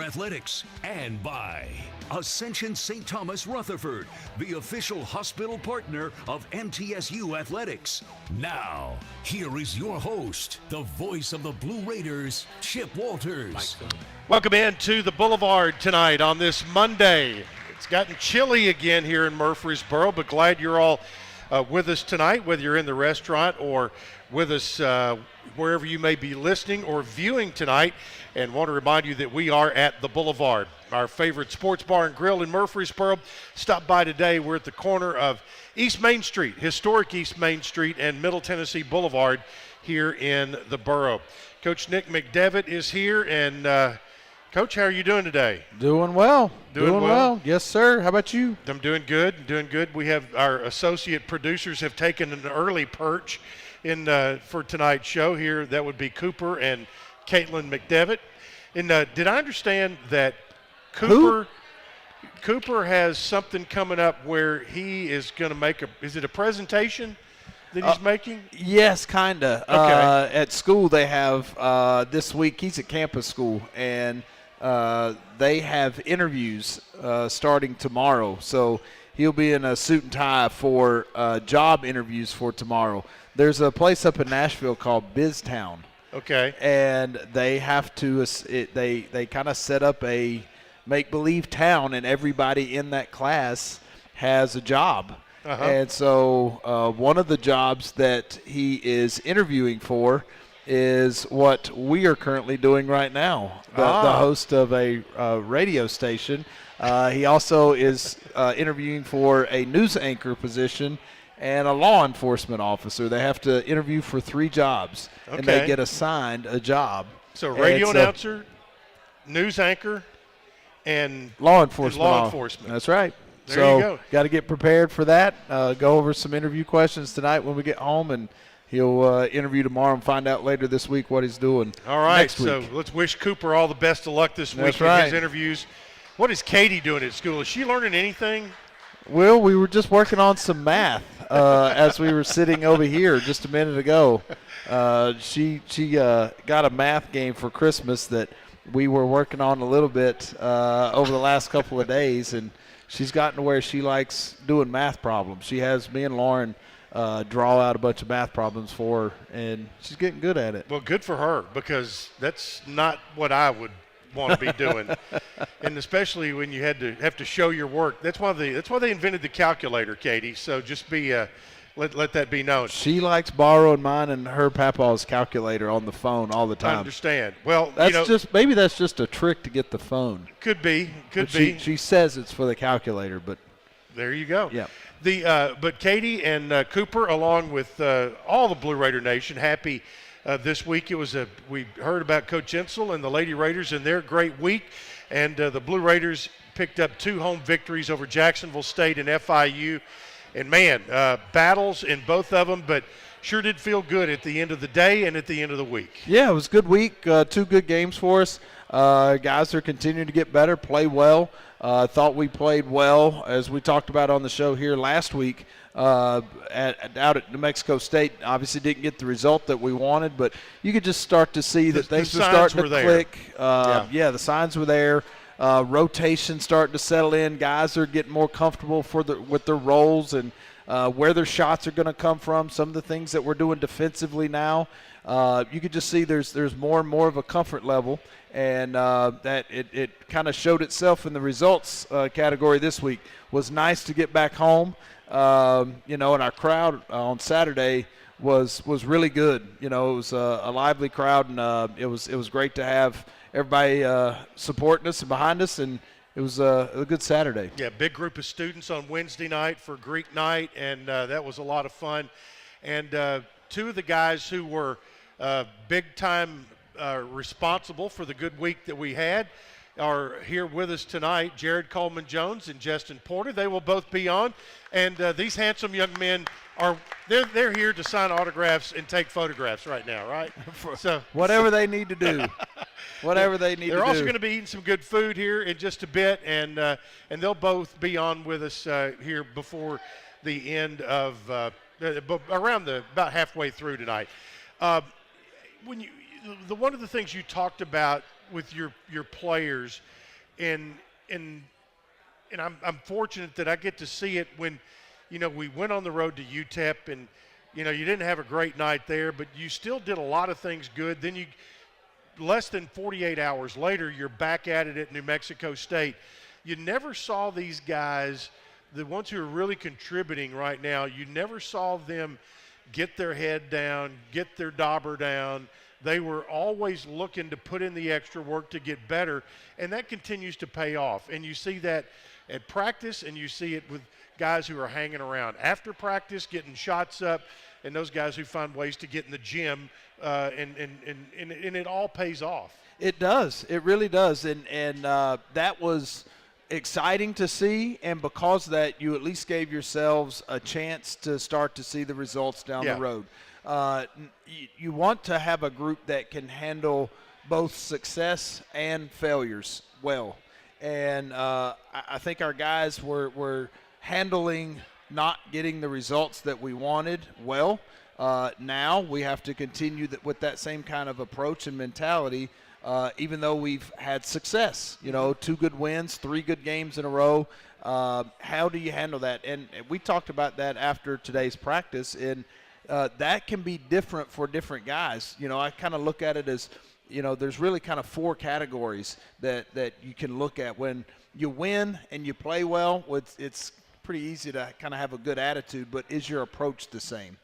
athletics, and by Ascension St. Thomas Rutherford, the official hospital partner of MTSU Athletics. Now, here is your host, the voice of the Blue Raiders, Chip Walters. Welcome in to the Boulevard tonight on this Monday. It's gotten chilly again here in Murfreesboro, but glad you're all with us tonight, whether you're in the restaurant or with us wherever you may be listening or viewing tonight. And want to remind you that we are at the Boulevard, our favorite sports bar and grill in Murfreesboro. Stop by today. We're at the corner of East Main Street, historic East Main Street, and Middle Tennessee Boulevard here in the borough. Coach Nick McDevitt is here, and Coach, how are you doing today? Doing well. Doing well? Yes, sir. How about you? I'm doing good. We have our associate producers have taken an early perch in for tonight's show here. That would be Cooper and Caitlin McDevitt. And did I understand that Cooper has something coming up where he is going to make is it a presentation that he's making? Yes, kind of. Okay. At school they have this week, he's at campus school, and they have interviews starting tomorrow. So he'll be in a suit and tie for job interviews for tomorrow. There's a place up in Nashville called BizTown. Okay. And they have to they kind of set up a make-believe town, and everybody in that class has a job. Uh-huh. And so one of the jobs that he is interviewing for is what we are currently doing right now, the host of a radio station. He also is interviewing for a news anchor position and a law enforcement officer. They have to interview for 3 jobs, and they get assigned a job. So radio announcer, news anchor, and law enforcement. That's right. There you go. Got to get prepared for that. Go over some interview questions tonight when we get home, and he'll interview tomorrow and find out later this week what he's doing. All right, next week. So let's wish Cooper all the best of luck this week right. in his interviews. What is Katie doing at school? Is she learning anything? Well, we were just working on some math as we were sitting over here just a minute ago. She got a math game for Christmas that we were working on a little bit over the last couple of days, and she's gotten to where she likes doing math problems. She has me and Lauren draw out a bunch of math problems for her, and she's getting good at it. Well, good for her, because that's not what I would want to be doing, and especially when you have to show your work. That's why they invented the calculator, Katie. So just be let that be known. She likes borrowing mine and her papa's calculator on the phone all the time. I understand. Well, maybe that's just a trick to get the phone. Could be. She says it's for the calculator, but there you go. Yeah. But Katie and Cooper, along with all the Blue Raider Nation, happy. This week we heard about Coach Insel and the Lady Raiders and their great week, and the Blue Raiders picked up 2 home victories over Jacksonville State and FIU, and man, battles in both of them, but sure did feel good at the end of the day and at the end of the week. Yeah, it was a good week, 2 good games for us. Guys are continuing to get better, play well. Thought we played well, as we talked about on the show here last week. Out at New Mexico State, obviously didn't get the result that we wanted, but you could just start to see that things were starting to click. The signs were there. Rotation starting to settle in. Guys are getting more comfortable with their roles and where their shots are going to come from. Some of the things that we're doing defensively now, you could just see there's more and more of a comfort level, and that it kind of showed itself in the results category this week. Was nice to get back home. And our crowd on Saturday was really good. It was a lively crowd, and it was great to have everybody supporting us and behind us, and it was a good Saturday. Yeah, big group of students on Wednesday night for Greek night, and that was a lot of fun. And 2 of the guys who were big time responsible for the good week that we had are here with us tonight, Jared Coleman-Jones and Justin Porter. They will both be on, and these handsome young men they're here to sign autographs and take photographs right now, right? So whatever they need to do. They're also going to be eating some good food here in just a bit, and they'll both be on with us here before the end of about halfway through tonight. One of the things you talked about with your players, and I'm fortunate that I get to see it when, we went on the road to UTEP, and you didn't have a great night there, but you still did a lot of things good. Then you, less than 48 hours later, you're back at it at New Mexico State. You never saw these guys, the ones who are really contributing right now, you never saw them get their head down, get their dauber down. They were always looking to put in the extra work to get better, and that continues to pay off. And you see that at practice, and you see it with guys who are hanging around after practice, getting shots up, and those guys who find ways to get in the gym, and it all pays off. It does. It really does. And that was exciting to see, and because of that, you at least gave yourselves a chance to start to see the results down the road. You want to have a group that can handle both success and failures well. And I think our guys were handling not getting the results that we wanted well. Now we have to continue with that same kind of approach and mentality, even though we've had success. 2 good wins, 3 good games in a row. How do you handle that? And we talked about that after today's practice, and that can be different for different guys. I kind of look at it as, there's really kind of 4 categories that you can look at. When you win and you play well, it's pretty easy to kind of have a good attitude, but is your approach the same?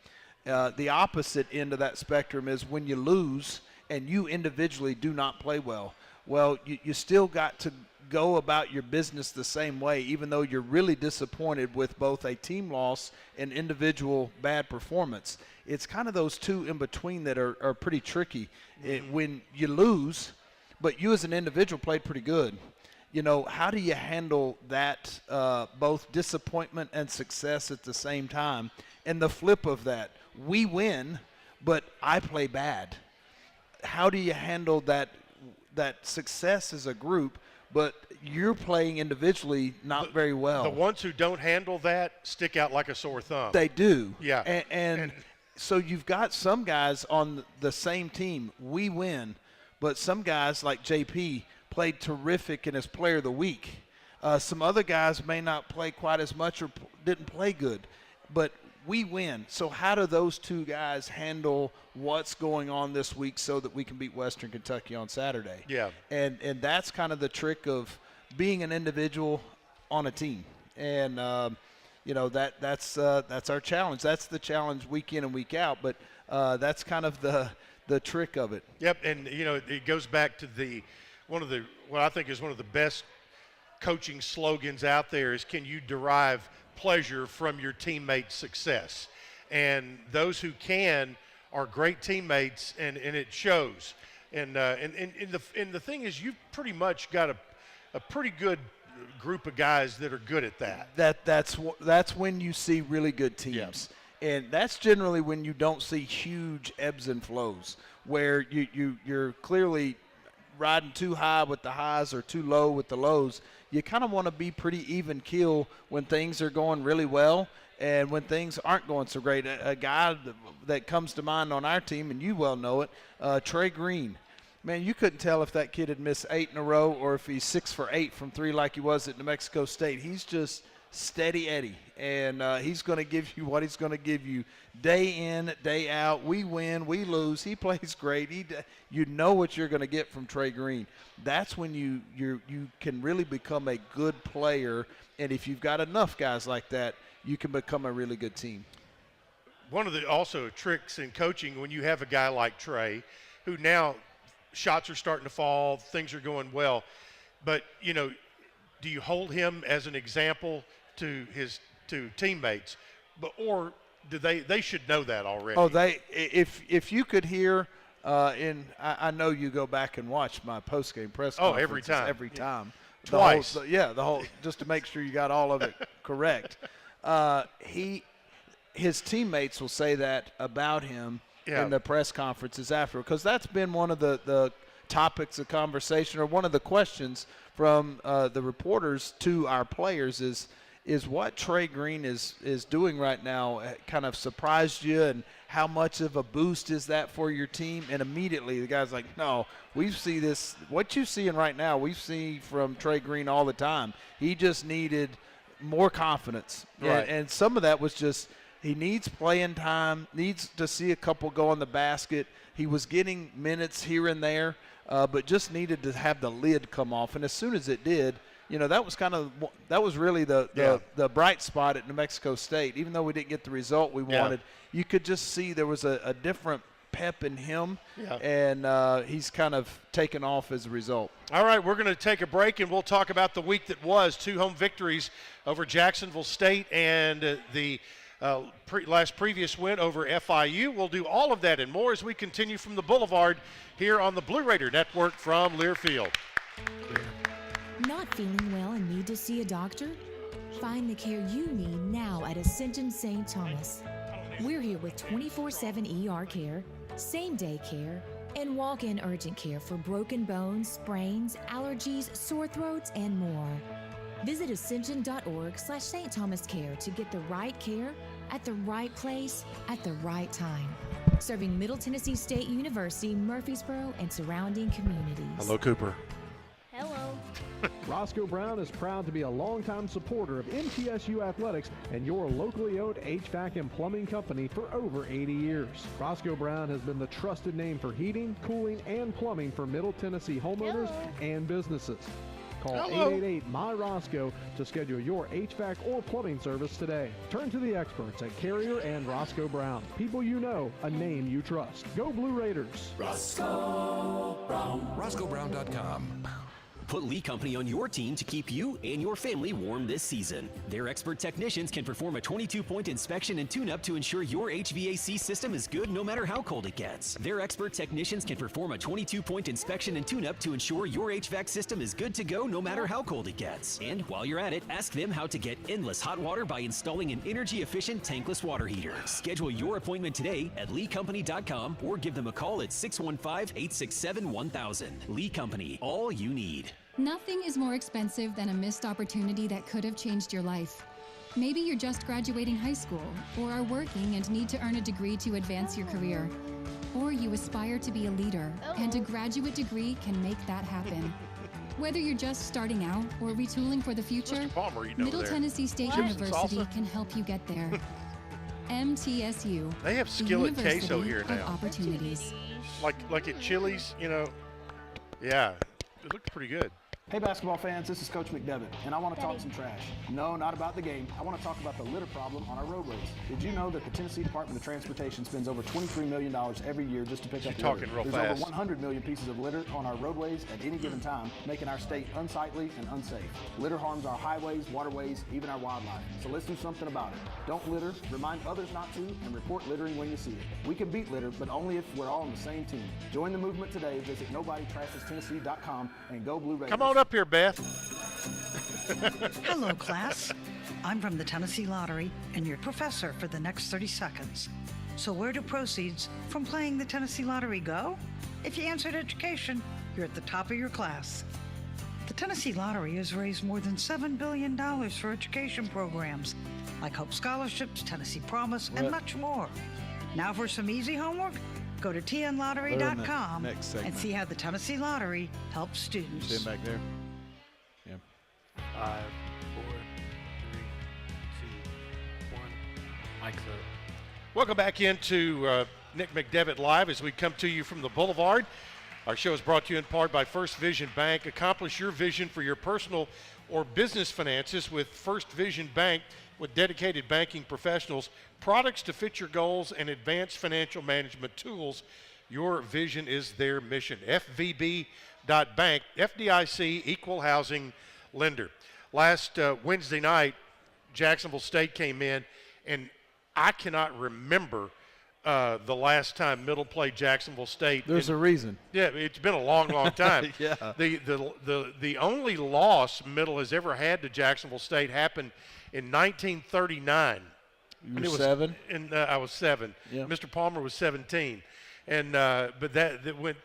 The opposite end of that spectrum is when you lose and you individually do not play well. Well, you still got to go about your business the same way, even though you're really disappointed with both a team loss and individual bad performance. It's kind of those two in between that are pretty tricky. When you lose, but you as an individual played pretty good, how do you handle that, both disappointment and success at the same time? And the flip of that, we win, but I play bad. How do you handle that success as a group, but you're playing individually not very well? The ones who don't handle that stick out like a sore thumb. They do. Yeah. And so you've got some guys on the same team. We win, but some guys like JP played terrific and is player of the week. Some other guys may not play quite as much or didn't play good, but we win. So how do those two guys handle what's going on this week so that we can beat Western Kentucky on Saturday? Yeah. And that's kind of the trick of being an individual on a team. And that's our challenge. That's the challenge week in and week out. But that's kind of the trick of it. Yep. And it goes back to what I think is one of the best coaching slogans out there is, can you derive pleasure from your teammates' success? And those who can are great teammates, and it shows. And the thing is, you've pretty much got a pretty good group of guys that are good at that. That's when you see really good teams. Yeah. And that's generally when you don't see huge ebbs and flows, where you're clearly riding too high with the highs or too low with the lows. You kind of want to be pretty even keel when things are going really well and when things aren't going so great. A guy that comes to mind on our team, and you well know it, Trey Green. Man, you couldn't tell if that kid had missed 8 in a row or if he's 6 for 8 from 3 like he was at New Mexico State. He's just steady Eddie, and he's going to give you what he's going to give you day in, day out. We win, we lose. He plays great. You know what you're going to get from Trey Green. That's when you can really become a good player, and if you've got enough guys like that, you can become a really good team. One of the also tricks in coaching, when you have a guy like Trey, who now shots are starting to fall, things are going well, but do you hold him as an example to teammates, or do they should know that already? Oh, if you could hear, I know you go back and watch my post-game press conferences every time. Twice. The whole just to make sure you got all of it correct. His teammates will say that about him in the press conferences after, because that's been one of the topics of conversation, or one of the questions from the reporters to our players is what Trey Green is doing right now kind of surprised you, and how much of a boost is that for your team? And immediately the guy's like, no, we see this. What you're seeing right now, we see from Trey Green all the time. He just needed more confidence. Right. And some of that was just he needs playing time, needs to see a couple go in the basket. He was getting minutes here and there, but just needed to have the lid come off. And as soon as it did, that was really the bright spot at New Mexico State. Even though we didn't get the result we wanted, you could just see there was a different pep in him, and he's kind of taken off as a result. All right, we're going to take a break, and we'll talk about the week that was. 2 home victories over Jacksonville State and the previous win over FIU. We'll do all of that and more as we continue from the Boulevard here on the Blue Raider Network from Learfield. Not feeling well and need to see a doctor? Find the care you need now at Ascension St. Thomas. We're here with 24/7 ER care, same-day care, and walk-in urgent care for broken bones, sprains, allergies, sore throats, and more. Visit ascension.org/St. Thomas Care to get the right care at the right place at the right time. Serving Middle Tennessee State University, Murfreesboro, and surrounding communities. Hello, Cooper. Hello. Roscoe Brown is proud to be a longtime supporter of MTSU athletics and your locally owned HVAC and plumbing company for over 80 years. Roscoe Brown has been the trusted name for heating, cooling, and plumbing for Middle Tennessee homeowners and businesses. Call 888-MY-ROSCOE to schedule your HVAC or plumbing service today. Turn to the experts at Carrier and Roscoe Brown. People you know, a name you trust. Go Blue Raiders. Roscoe Brown. RoscoeBrown.com. Put Lee Company on your team to keep you and your family warm this season. Their expert technicians can perform a 22-point inspection and tune-up to ensure your HVAC system is good no matter how cold it gets. Their expert technicians can perform a 22-point inspection and tune-up to ensure your HVAC system is good to go no matter how cold it gets. And while you're at it, ask them how to get endless hot water by installing an energy-efficient tankless water heater. Schedule your appointment today at leecompany.com or give them a call at 615-867-1000. Lee Company, all you need. Nothing is more expensive than a missed opportunity that could have changed your life. Maybe you're just graduating high school, or are working and need to earn a degree to advance your career. Or you aspire to be a leader, and a graduate degree can make that happen. Whether you're just starting out or retooling for the future, Palmer, Middle Tennessee State University can help you get there. MTSU. They have skillet queso here now. Opportunities. Like at Chili's, Yeah, it looked pretty good. Hey basketball fans, this is Coach McDevitt, and I want to talk some trash. No, not about the game. I want to talk about the litter problem on our roadways. Did you know that the Tennessee Department of Transportation spends over $23 million every year just to pick up litter? There's over 100 million pieces of litter on our roadways at any given time, making our state unsightly and unsafe. Litter harms our highways, waterways, even our wildlife. So let's do something about it. Don't litter, remind others not to, and report littering when you see it. We can beat litter, but only if we're all on the same team. Join the movement today. Visit NobodyTrashesTennessee.com and go Blue Raiders. Come on up here, Beth. Hello, class. I'm from the Tennessee Lottery and your professor for the next 30 seconds. So where do proceeds from playing the Tennessee Lottery go? If you answered education, you're at the top of your class. The Tennessee Lottery has raised more than $7 billion for education programs like Hope Scholarships, Tennessee Promise, and much more. Now for some easy homework, go to tnlottery.com and see how the Tennessee Lottery helps students. Stand back there. Yeah. 5, 4, 3, 2, 1. Mike's up. Welcome back into Nick McDevitt Live as we come to you from the Boulevard. Our show is brought to you in part by First Vision Bank. Accomplish your vision for your personal or business finances with First Vision Bank, with dedicated banking professionals, products to fit your goals, and advanced financial management tools. Your vision is their mission. FVB.bank, FDIC, equal housing lender. Last Wednesday night, Jacksonville State came in, and I cannot remember the last time Middle played Jacksonville State. There's a reason. Yeah, it's been a long, long time. Yeah. The only loss Middle has ever had to Jacksonville State happened in 1939. You were 7? And I was 7. Yeah. Mr. Palmer was 17. And but that went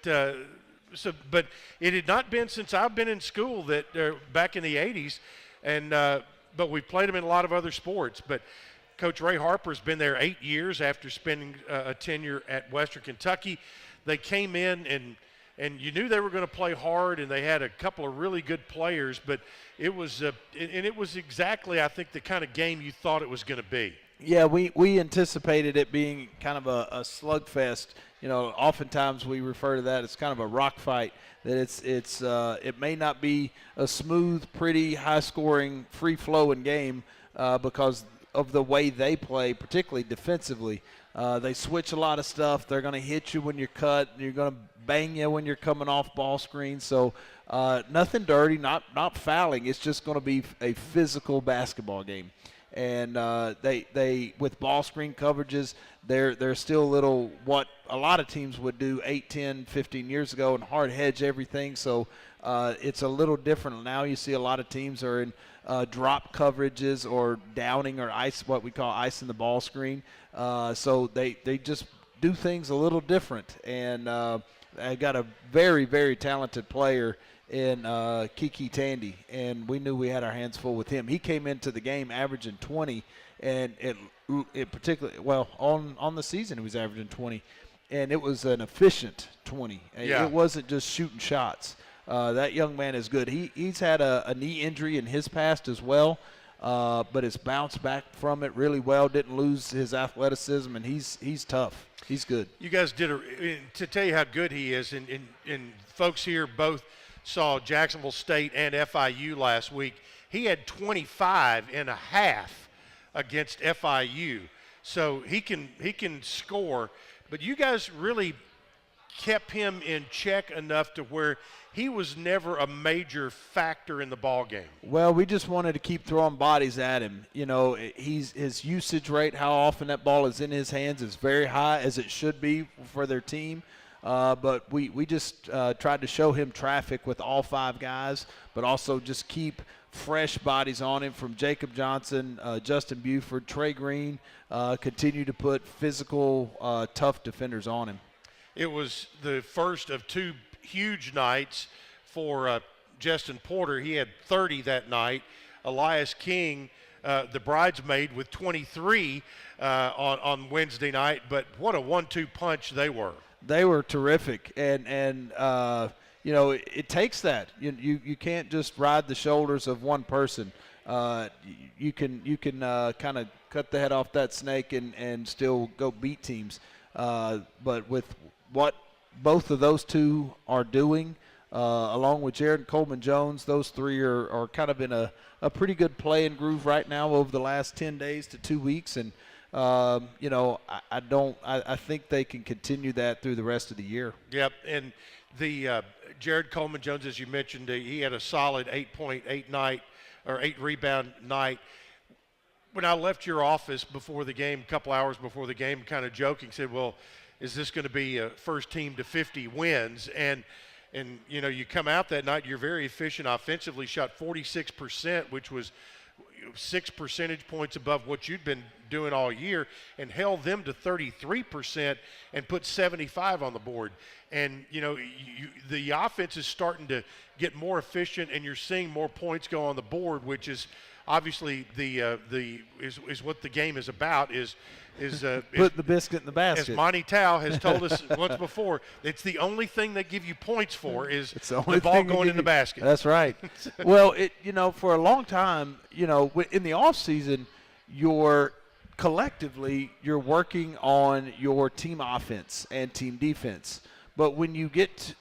but it had not been since I've been in school that back in the 80s, and but we played them in a lot of other sports. But Coach Ray Harper's been there 8 years after spending a tenure at Western Kentucky. They came in and you knew they were going to play hard, and they had a couple of really good players, but it was exactly, I think, the kind of game you thought it was going to be. Yeah, we anticipated it being kind of a slugfest. You know, oftentimes we refer to that as kind of a rock fight, that it may not be a smooth, pretty, high-scoring, free-flowing game because of the way they play, particularly defensively. They switch a lot of stuff. They're going to hit you when you're cut. You're going to bang you when you're coming off ball screen. So nothing dirty, not fouling. It's just going to be a physical basketball game. And they with ball screen coverages, they're still a little what a lot of teams would do 8, 10, 15 years ago and hard hedge everything. So it's a little different. Now you see a lot of teams are in drop coverages or downing or ice, what we call icing the ball screen. So they just do things a little different. And I got a very, very talented player in Kiki Tandy, and we knew we had our hands full with him. He came into the game averaging 20, and it particularly, well, on the season he was averaging 20, and it was an efficient 20. Yeah. It wasn't just shooting shots. That young man is good. He's had a knee injury in his past as well, but has bounced back from it really well, didn't lose his athleticism, and he's tough. He's good. You guys did to tell you how good he is, and folks here both saw Jacksonville State and FIU last week. He had 25 and a half against FIU. So he can score, but you guys really kept him in check enough to where he was never a major factor in the ball game. Well, we just wanted to keep throwing bodies at him. You know, his usage rate, how often that ball is in his hands, is very high, as it should be for their team. But we just tried to show him traffic with all 5 guys, but also just keep fresh bodies on him from Jacob Johnson, Justin Buford, Trey Green, continue to put physical, tough defenders on him. It was the first of 2 huge nights for Justin Porter. He had 30 that night. Elias King, the bridesmaid, with 23 on Wednesday night. But what a 1-2 punch they were. They were terrific, and you know, it takes that. You can't just ride the shoulders of one person. You can kind of cut the head off that snake and still go beat teams. But with what both of those two are doing, along with Jared Coleman-Jones, those 3 are kind of in a pretty good play and groove right now over the last 10 days to 2 weeks, and you know, I think they can continue that through the rest of the year. Yep, and the Jared Coleman-Jones, as you mentioned, he had a solid 8-point, 8 rebound night. When I left your office before the game, a couple hours before the game, kind of joking, said, well, is this going to be a first team to 50 wins? And you know, you come out that night, you're very efficient offensively, shot 46%, which was 6 percentage points above what you'd been doing all year, and held them to 33% and put 75 on the board. And, you know, the offense is starting to get more efficient, and you're seeing more points go on the board, which is obviously is what the game is about, is put the biscuit in the basket. As Monty Tao has told us once before, it's the only thing they give you points for is the ball going in the basket. That's right. Well, you know, for a long time, you know, in the off season, you're working on your team offense and team defense. But when you get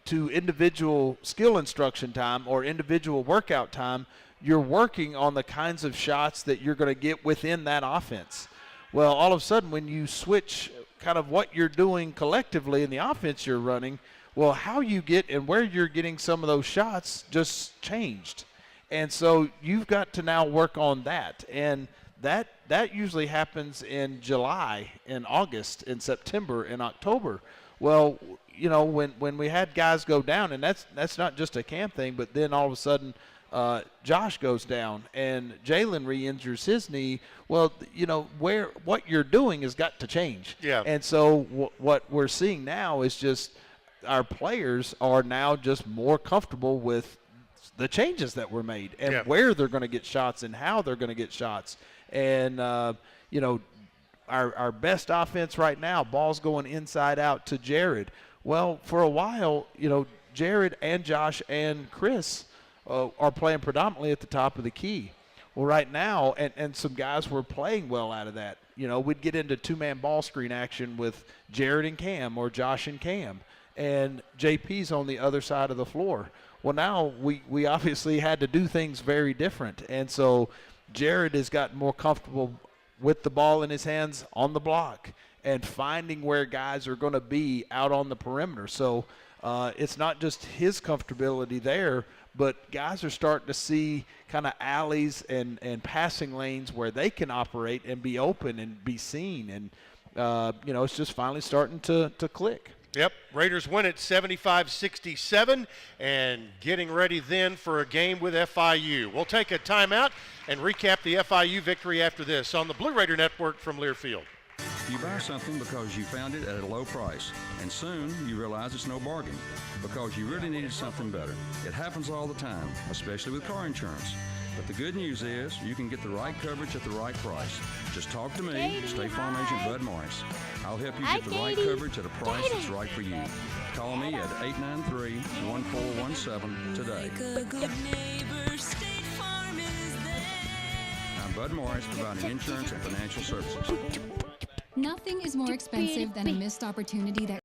to individual skill instruction time or individual workout time, you're working on the kinds of shots that you're going to get within that offense. Well, all of a sudden, when you switch kind of what you're doing collectively in the offense you're running, well, how you get and where you're getting some of those shots just changed. And so you've got to now work on that. And that usually happens in July, in August, in September, in October. Well, you know, when we had guys go down, and that's not just a camp thing, but then all of a sudden Josh goes down and Jalen re-injures his knee. Well, you know, what you're doing has got to change. Yeah. And so what we're seeing now is just our players are now just more comfortable with the changes that were made and where they're going to get shots and how they're going to get shots. And, you know, our best offense right now, ball's going inside out to Jared. Well, for a while, you know, Jared and Josh and Chris are playing predominantly at the top of the key. Well, right now, and some guys were playing well out of that. You know, we'd get into two-man ball screen action with Jared and Cam or Josh and Cam, and JP's on the other side of the floor. Well, now we obviously had to do things very different, and so Jared has gotten more comfortable with the ball in his hands on the block and finding where guys are going to be out on the perimeter. So it's not just his comfortability there, but guys are starting to see kind of alleys and passing lanes where they can operate and be open and be seen. And, you know, it's just finally starting to click. Yep, Raiders win it 75-67 and getting ready then for a game with FIU. We'll take a timeout and recap the FIU victory after this on the Blue Raider Network from Learfield. You buy something because you found it at a low price, and soon you realize it's no bargain because you really needed something better. It happens all the time, especially with car insurance. But the good news is you can get the right coverage at the right price. Just talk to me, State Farm Agent Bud Morris. I'll help you get the right coverage at a price that's right for you. Call me at 893-1417 today. I'm Bud Morris, providing insurance and financial services. Nothing is more expensive than a missed opportunity that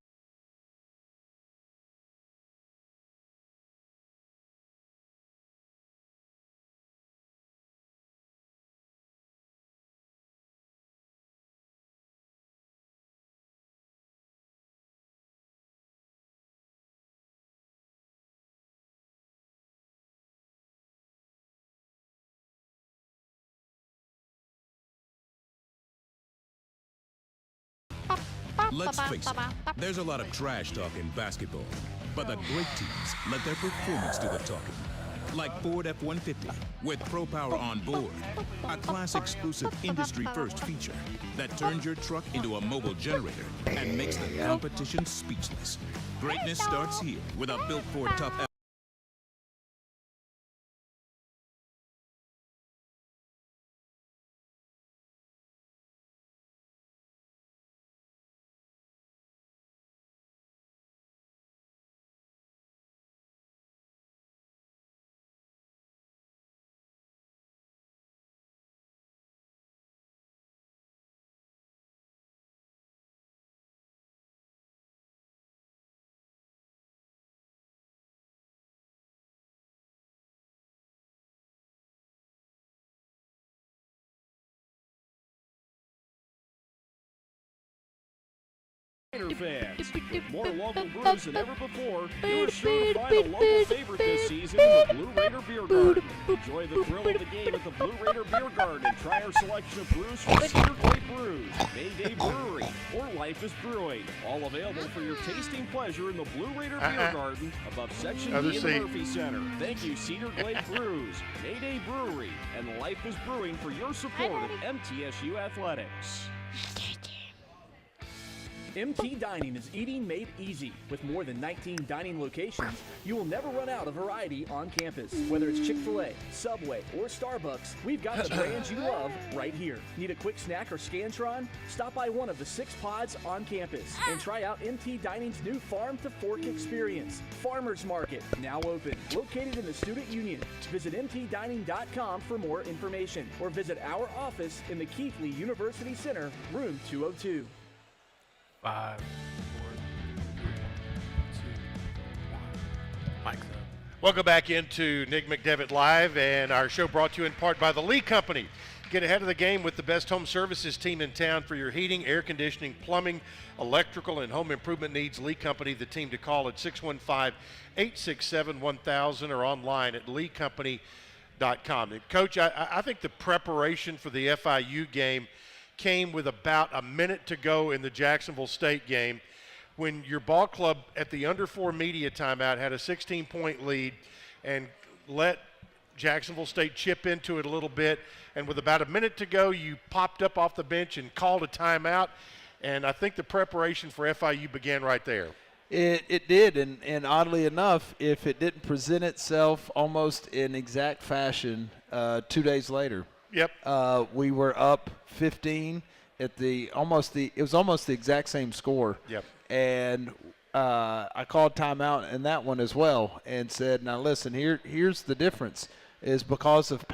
Let's face it, there's a lot of trash talk in basketball, but the great teams let their performance do the talking. Like Ford F-150 with Pro Power on board, a class-exclusive industry-first feature that turns your truck into a mobile generator and makes the competition speechless. Greatness starts here with a built Ford Tough F. Fans. With more local brews than ever before, you're sure to find a local favorite this season in the Blue Raider Beer Garden. Enjoy the thrill of the game at the Blue Raider Beer Garden and try our selection of brews from Cedar Glade Brews, Mayday Brewery, or Life is Brewing. All available for your tasting pleasure in the Blue Raider Beer Garden above Section D in the Murphy Center. Thank you, Cedar Glade Brews, Mayday Brewery, and Life is Brewing for your support of MTSU Athletics. MT Dining is eating made easy. With more than 19 dining locations, you will never run out of variety on campus. Whether it's Chick-fil-A, Subway, or Starbucks, we've got the brands you love right here. Need a quick snack or Scantron? Stop by one of the 6 pods on campus and try out MT Dining's new Farm to Fork experience. Farmers Market, now open, located in the Student Union. Visit mtdining.com for more information or visit our office in the Keithley University Center, room 202. 5, 4, 3, 2, 1. Mike's up. Welcome back into Nick McDevitt Live, and our show brought to you in part by the Lee Company. Get ahead of the game with the best home services team in town for your heating, air conditioning, plumbing, electrical, and home improvement needs. Lee Company, the team to call at 615-867-1000 or online at leecompany.com. And Coach, I think the preparation for the FIU game came with about a minute to go in the Jacksonville State game when your ball club at the under 4 media timeout had a 16-point lead and let Jacksonville State chip into it a little bit. And with about a minute to go, you popped up off the bench and called a timeout. And I think the preparation for FIU began right there. It did, and oddly enough, if it didn't present itself almost in exact fashion 2 days later. Yep. We were up 15 at it was almost the exact same score. Yep. And I called timeout in that one as well and said, now listen, here's the difference is because of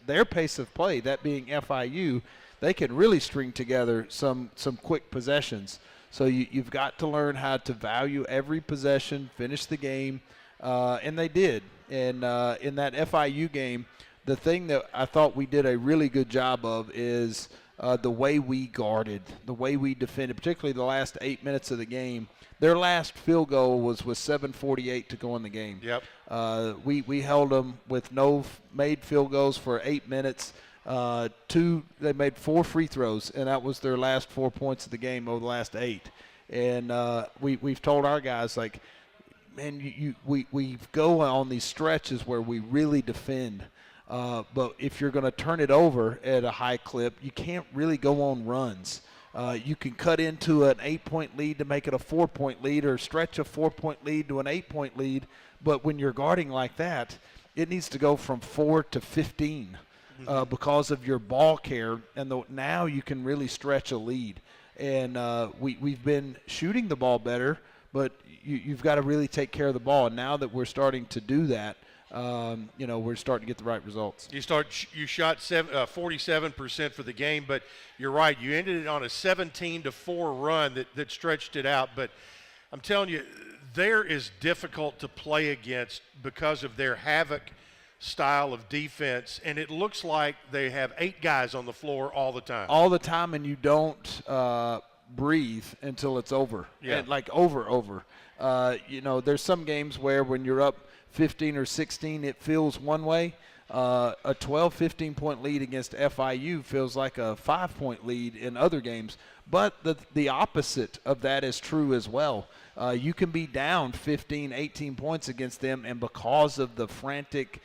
their pace of play, that being FIU, they can really string together some quick possessions. So you've got to learn how to value every possession, finish the game, and they did. And in that FIU game, the thing that I thought we did a really good job of is the way we guarded, the way we defended, particularly the last 8 minutes of the game. Their last field goal was with 7:48 to go in the game. Yep. We held them with no made field goals for 8 minutes. They made 4 free throws, and that was their last 4 points of the game over the last 8. And we've told our guys, like, man, we go on these stretches where we really defend. But if you're going to turn it over at a high clip, you can't really go on runs. You can cut into an 8-point lead to make it a 4-point lead or stretch a 4-point lead to an 8-point lead. But when you're guarding like that, it needs to go from 4 to 15 because of your ball care. And now you can really stretch a lead. And we've been shooting the ball better, but you've got to really take care of the ball. And now that we're starting to do that, we're starting to get the right results. You shot 47% for the game, but you're right. You ended it on a 17-4 run that stretched it out. But I'm telling you, they're as difficult to play against because of their havoc style of defense, and it looks like they have 8 guys on the floor all the time. All the time, and you don't breathe until it's over. Yeah. And like over. There's some games where when you're up 15 or 16, it feels one way. A 12, 15-point lead against FIU feels like a 5-point lead in other games. But the opposite of that is true as well. You can be down 15, 18 points against them, and because of the frantic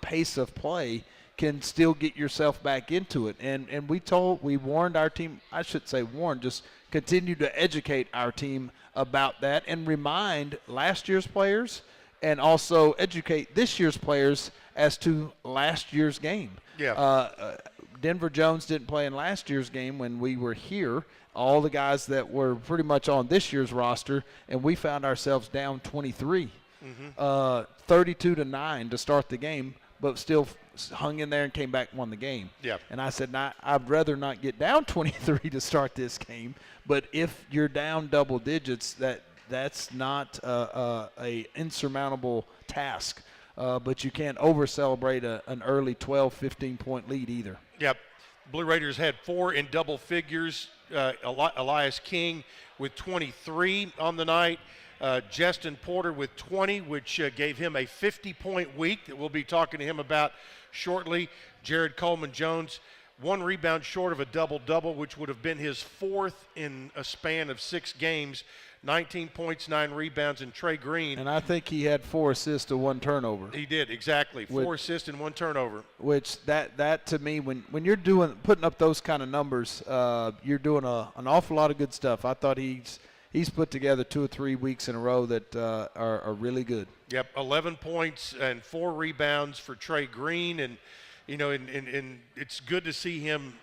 pace of play, can still get yourself back into it. And we warned our team, I should say warned, just continue to educate our team about that and remind last year's players and also educate this year's players as to last year's game. Yeah. Denver Jones didn't play in last year's game when we were here. All the guys that were pretty much on this year's roster, and we found ourselves down 23, 32-9 to start the game, but still hung in there and came back and won the game. Yeah. And I said, I'd rather not get down 23 to start this game, but if you're down double digits, that's not a insurmountable task. But you can't over-celebrate an early 12, 15-point lead either. Yep. Blue Raiders had 4 in double figures. Elias King with 23 on the night. Justin Porter with 20, which gave him a 50-point week that we'll be talking to him about shortly. Jared Coleman-Jones, 1 rebound short of a double-double, which would have been his 4th in a span of 6 games. 19 points, 9 rebounds, and Trey Green. And I think he had 4 assists to 1 turnover. He did, exactly. 4 assists and 1 turnover. Which that to me, when you're putting up those kind of numbers, you're doing an awful lot of good stuff. I thought he's put together 2 or 3 weeks in a row that are really good. Yep, 11 points and 4 rebounds for Trey Green, and and it's good to see him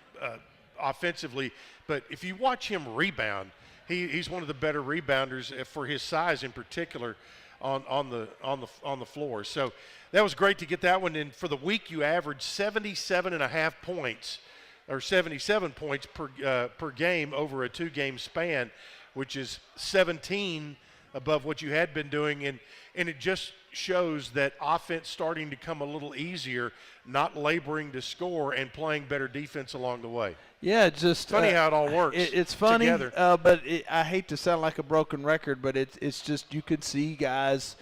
offensively. But if you watch him rebound, he's one of the better rebounders for his size in particular on the floor. So that was great to get that one. And for the week, you averaged 77.5 points, or 77 points per game over a 2-game span, which is 17 above what you had been doing. And it just shows that offense starting to come a little easier, not laboring to score and playing better defense along the way. Yeah, it's just funny how it all works. It's funny, together. but I hate to sound like a broken record, but it's just you could see guys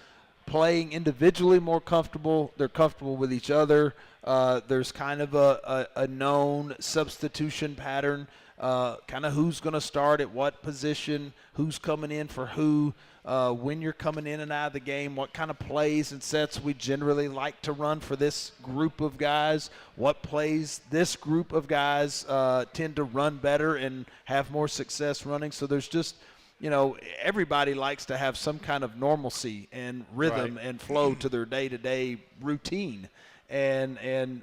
playing individually more comfortable. They're comfortable with each other. There's kind of a known substitution pattern, kind of who's going to start at what position, who's coming in for who, when you're coming in and out of the game, what kind of plays and sets we generally like to run for this group of guys, what plays this group of guys tend to run better and have more success running. So there's just everybody likes to have some kind of normalcy and rhythm and flow to their day-to-day routine. And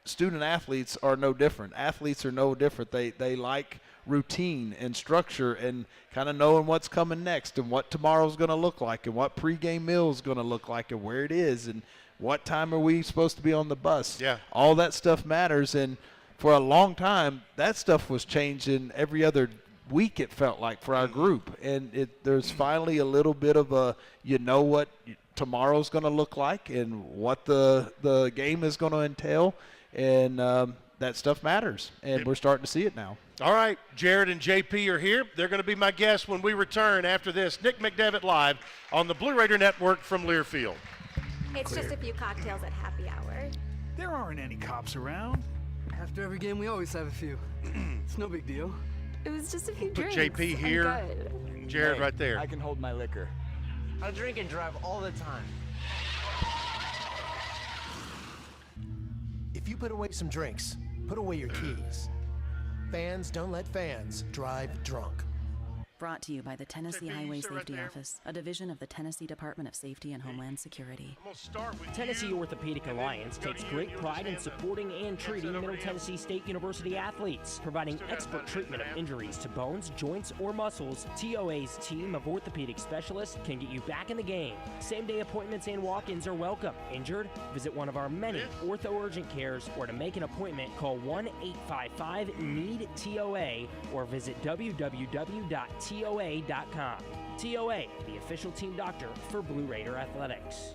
student athletes are no different. Athletes are no different. They like routine and structure and kind of knowing what's coming next and what tomorrow's going to look like and what pregame meal is going to look like and where it is and what time are we supposed to be on the bus. Yeah. All that stuff matters. And for a long time, that stuff was changing every other week, it felt like, for our group. And there's finally a little bit of a, what tomorrow's going to look like and what the game is going to entail. And that stuff matters. And we're starting to see it now. All right, Jared and JP are here. They're going to be my guests when we return after this. Nick McDevitt live on the Blue Raider Network from Learfield. It's just a few cocktails at happy hour. There aren't any cops around. After every game, we always have a few. It's no big deal. It was just a few Put drinks. JP here, and Jared right there. I can hold my liquor. I drink and drive all the time. If you put away some drinks, put away your keys. Fans don't let fans drive drunk. Brought to you by the Tennessee Highway Safety Office, a division of the Tennessee Department of Safety and Homeland Security. Tennessee Orthopedic Alliance takes great pride in supporting and treating Middle Tennessee State University athletes, providing expert treatment of injuries to bones, joints, or muscles. TOA's team of orthopedic specialists can get you back in the game. Same-day appointments and walk-ins are welcome. Injured? Visit one of our many ortho urgent cares, or to make an appointment, call 1-855-NEED-TOA or visit www.TOA.com. TOA, the official team doctor for Blue Raider Athletics.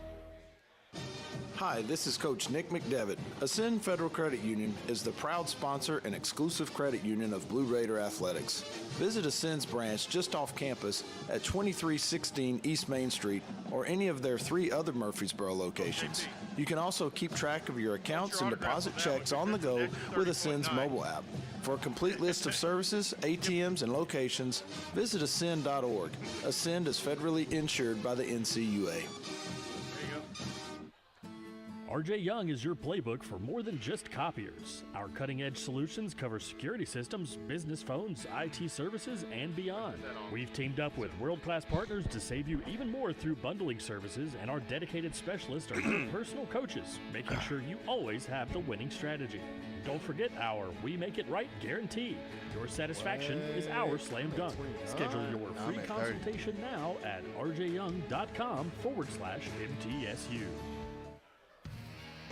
Hi, this is Coach Nick McDevitt. Ascend Federal Credit Union is the proud sponsor and exclusive credit union of Blue Raider Athletics. Visit Ascend's branch just off campus at 2316 East Main Street or any of their 3 other Murfreesboro locations. You can also keep track of your accounts and deposit checks on the go with Ascend's mobile app. For a complete list of services, ATMs, and locations, visit ascend.org. Ascend is federally insured by the NCUA. RJ Young is your playbook for more than just copiers. Our cutting-edge solutions cover security systems, business phones, IT services, and beyond. We've teamed up with world-class partners to save you even more through bundling services, and our dedicated specialists are your personal coaches, making sure you always have the winning strategy. Don't forget our We Make It Right guarantee. Your satisfaction is our slam dunk. Schedule your free consultation now at rjyoung.com/MTSU.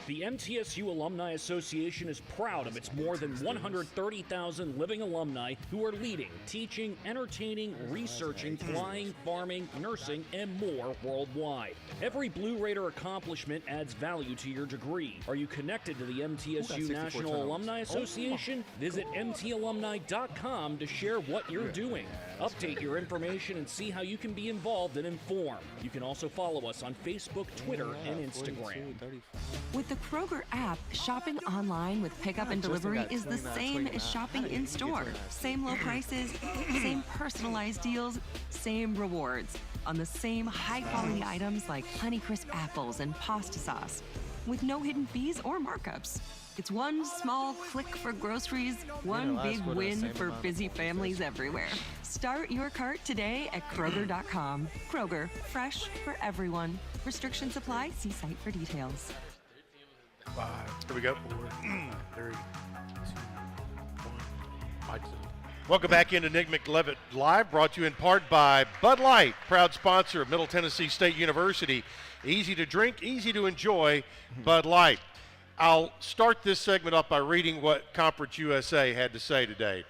The MTSU Alumni Association is proud of its more than 130,000 living alumni who are leading, teaching, entertaining, researching, flying, farming, nursing, and more worldwide. Every Blue Raider accomplishment adds value to your degree. Are you connected to the MTSU National Alumni Association? Visit mtalumni.com to share what you're doing. Update your information and see how you can be involved and informed. You can also follow us on Facebook, Twitter, and Instagram. With the Kroger app, shopping online with pickup and delivery is the same as shopping in store. Same low prices, same personalized deals, same rewards on the same high-quality items like Honeycrisp apples and pasta sauce, with no hidden fees or markups. It's one small click for groceries, one big win for busy families everywhere. Start your cart today at Kroger.com. Kroger, fresh for everyone. Restrictions apply. See site for details. 5. Here we go. 4, 3, 2, 1. Welcome back into Nick McDevitt Live, brought to you in part by Bud Light, proud sponsor of Middle Tennessee State University. Easy to drink, easy to enjoy, Bud Light. I'll start this segment up by reading what Conference USA had to say today.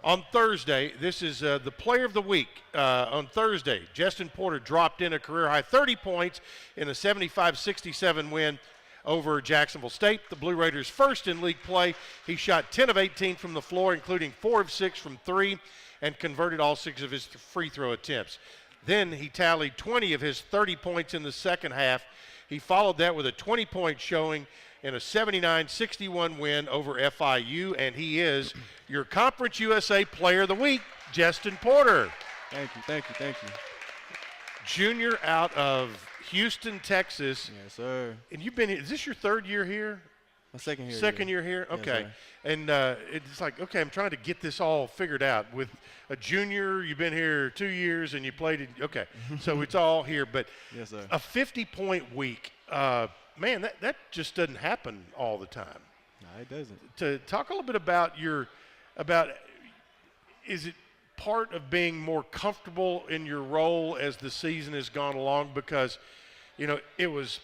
On Thursday, this is the player of the week. On Thursday, Justin Porter dropped in a career-high 30 points in a 75-67 win over Jacksonville State, the Blue Raiders' first in league play. He shot 10 of 18 from the floor, including 4 of 6 from 3, and converted all 6 of his free throw attempts. Then he tallied 20 of his 30 points in the second half. He followed that with a 20-point showing in a 79-61 win over FIU, and he is your Conference USA Player of the Week, Justin Porter. Thank you. Junior out of Houston, Texas. Yes, sir. And you've been here, is this your 3rd year here? My second year. Second year here? Okay. Yes, and it's like, okay, I'm trying to get this all figured out. With a junior, you've been here 2 years and you played it. Okay. So it's all here. But yes, sir. A 50-point week, man, that just doesn't happen all the time. No, it doesn't. To talk a little bit about is it part of being more comfortable in your role as the season has gone along? Because, it was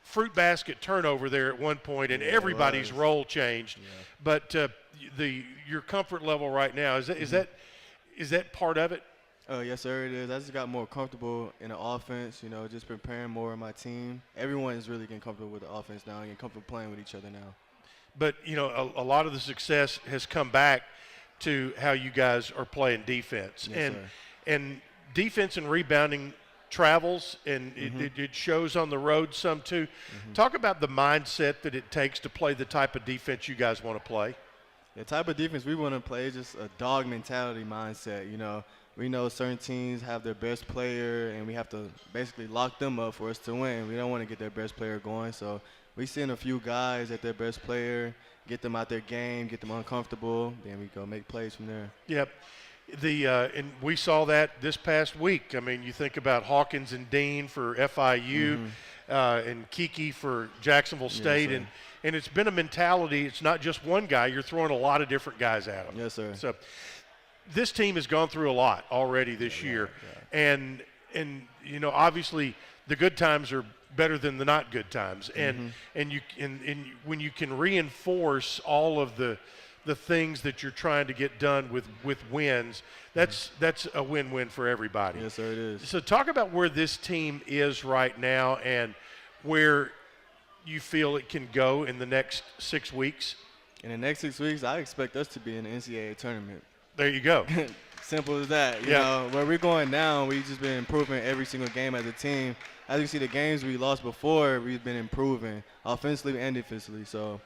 fruit basket turnover there at one point, and everybody's role changed. Yeah. But your comfort level right now, is that part of it? Oh, yes, sir, it is. I just got more comfortable in the offense, just preparing more of my team. Everyone is really getting comfortable with the offense now and getting comfortable playing with each other now. But, a lot of the success has come back to how you guys are playing defense. Yes, sir. And defense and rebounding travels, and it shows on the road some too. Talk about the mindset that it takes to play the type of defense you guys want to play. The type of defense we want to play is just a dog mentality mindset. We know certain teams have their best player, and we have to basically lock them up for us to win. We don't want to get their best player going, so we send a few guys at their best player, get them out their game, get them uncomfortable, then we go make plays from there. Yep. And we saw that this past week. I mean, you think about Hawkins and Dean for FIU, and Kiki for Jacksonville State, yes, and it's been a mentality. It's not just one guy. You're throwing a lot of different guys at them. Yes, sir. So this team has gone through a lot already this year, and obviously the good times are better than the not good times, and when you can reinforce all of the things that you're trying to get done with wins, that's a win-win for everybody. Yes, sir, it is. So talk about where this team is right now and where you feel it can go in the next 6 weeks. In the next 6 weeks, I expect us to be in the NCAA tournament. There you go. Simple as that. You know, where we're going now, we've just been improving every single game as a team. As you see, the games we lost before, we've been improving offensively and defensively. So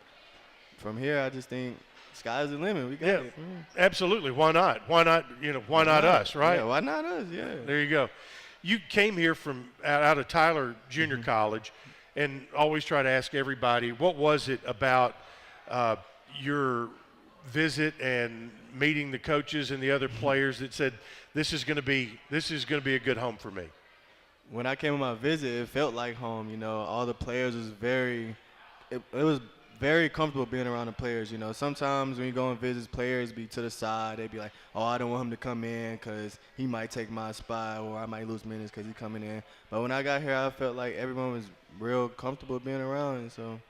from here, I just think sky's the limit. We got it. Absolutely. Why not? Why not? Why not us, right? Yeah, why not us? Yeah. There you go. You came here from out of Tyler Junior College, and always try to ask everybody, what was it about your visit and meeting the coaches and the other players that said this is going to be a good home for me? When I came on my visit, it felt like home. All the players was it was very comfortable being around the players. Sometimes when you go and visit, players be to the side. They be like, oh, I don't want him to come in because he might take my spot, or I might lose minutes because he's coming in. But when I got here, I felt like everyone was real comfortable being around. And so.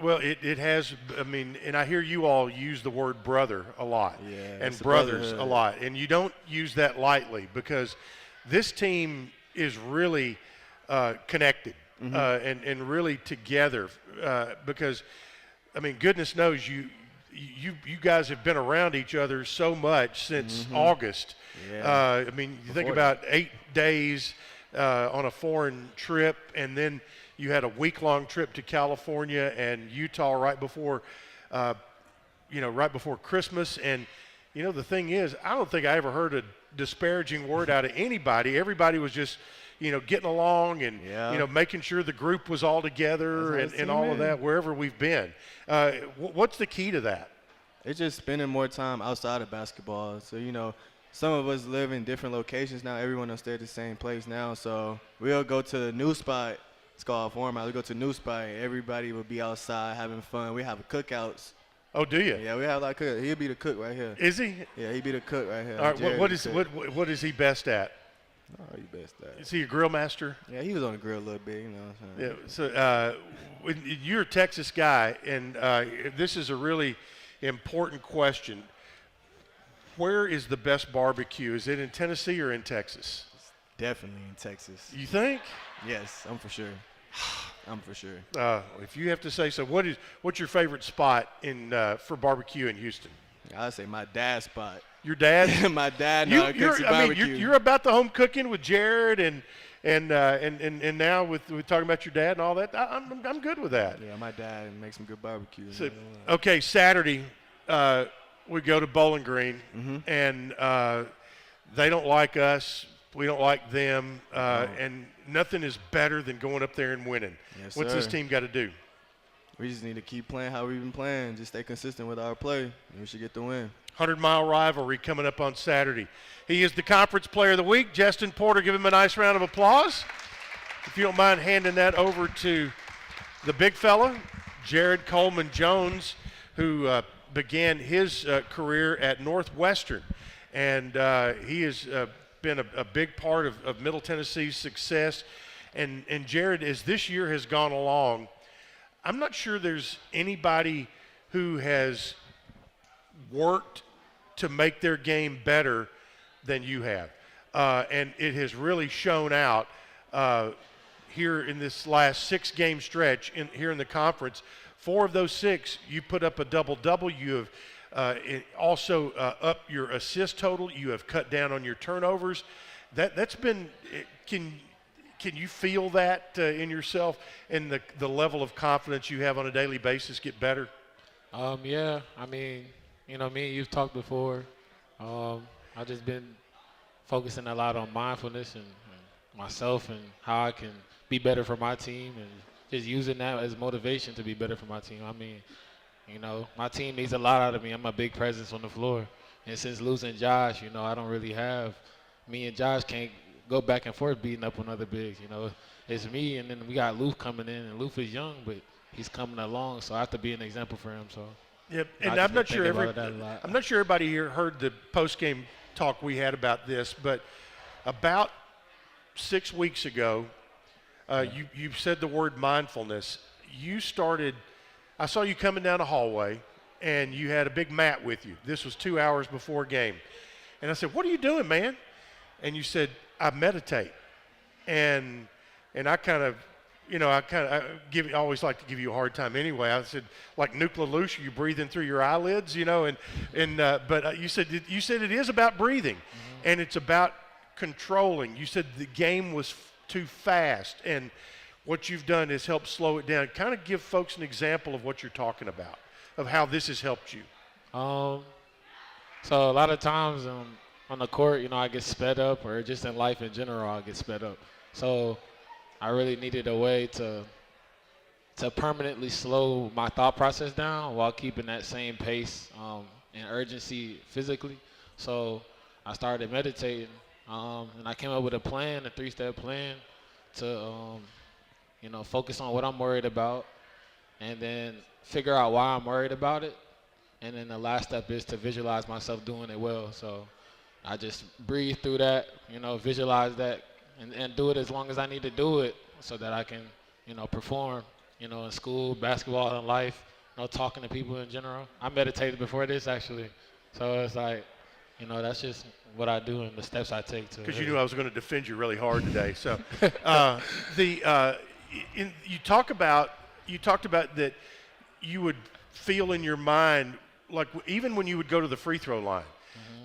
Well, it has. I mean, and I hear you all use the word brother a lot, and brothers a lot, and you don't use that lightly, because this team is really connected and really together. Because, I mean, goodness knows you guys have been around each other so much since August. Yeah. I mean, you think about 8 days on a foreign trip, and then you had a week-long trip to California and Utah right before Christmas. And, the thing is, I don't think I ever heard a disparaging word out of anybody. Everybody was just, getting along and, making sure the group was all together and all of that wherever we've been. What's the key to that? It's just spending more time outside of basketball. So, some of us live in different locations now. Everyone will stay at the same place now. So we'll go to the new spot. It's called Format. We go to a new spot. Everybody will be outside having fun. We have cookouts. Oh, do you? Yeah, we have like cook. He'll be the cook right here. Is he? Yeah, he'll be the cook right here. All right. What is he best at? Oh, he best at. Is he a grill master? Yeah, he was on the grill a little bit. Yeah. So you're a Texas guy, and this is a really important question. Where is the best barbecue? Is it in Tennessee or in Texas? It's definitely in Texas. You think? Yes, I'm for sure. I'm for sure. If you have to say so, what's your favorite spot for barbecue in Houston? I'd say my dad's spot. Your dad? My dad. You're about the home cooking with Jared and now with talking about your dad and all that. I'm good with that. Yeah, my dad makes some good barbecue. So, okay, Saturday we go to Bowling Green, and they don't like us. We don't like them, and nothing is better than going up there and winning. Yes, What's sir. this team got to do? we just need to keep playing how we've been playing. Just stay consistent with our play, and we should get the win. 100-mile rivalry coming up on Saturday. He is the Conference Player of the Week. Justin Porter, give him a nice round of applause. If you don't mind handing that over to the big fella, Jared Coleman Jones, who began his career at Northwestern. And he has been a big part of Middle Tennessee's success. And Jared, as this year has gone along, I'm not sure there's anybody who has worked to make their game better than you have. And it has really shown out here in this last 6-game stretch here in the conference. 4 of those 6, you put up a double-double. You have also up your assist total. You have cut down on your turnovers. That's been can you feel that in yourself and the level of confidence you have on a daily basis get better? Yeah, I mean, you know, me and you've talked before. I've just been focusing a lot on mindfulness and myself and how I can be better for my team and just using that as motivation to be better for my team. I mean, you know, my team needs a lot out of me. I'm a big presence on the floor. And since losing Josh, you know, I don't really have – me and Josh can't go back and forth beating up on other bigs. You know, it's me, and then we got Loof coming in, and Loof is young, but he's coming along, so I have to be an example for him. So, yep. And I'm not sure everybody here heard the post-game talk we had about this, but about 6 weeks ago, you said the word mindfulness. You started – I saw you coming down a hallway, and you had a big mat with you. This was 2 hours before game. And I said, what are you doing, man? And you said, I meditate. And I kind of, you know, I always like to give you a hard time anyway. I said, like Nuclear Luce, you breathing through your eyelids, you know, but you said it is about breathing, and it's about controlling. You said the game was too fast, and what you've done is help slow it down. Kind of give folks an example of what you're talking about, of how this has helped you. So a lot of times on the court, you know, I get sped up, or just in life in general, I get sped up. So I really needed a way to permanently slow my thought process down while keeping that same pace and urgency physically. So I started meditating, and I came up with a plan, a 3-step plan to, you know, focus on what I'm worried about, and then figure out why I'm worried about it. And then the last step is to visualize myself doing it well. So I just breathe through that, you know, visualize that, and do it as long as I need to do it so that I can, you know, perform, you know, in school, basketball, and life, you know, talking to people in general. I meditated before this, actually. So it's like, you know, that's just what I do and the steps I take to. Because you knew I was going to defend you really hard today. So you talked about that you would feel in your mind, like even when you would go to the free throw line,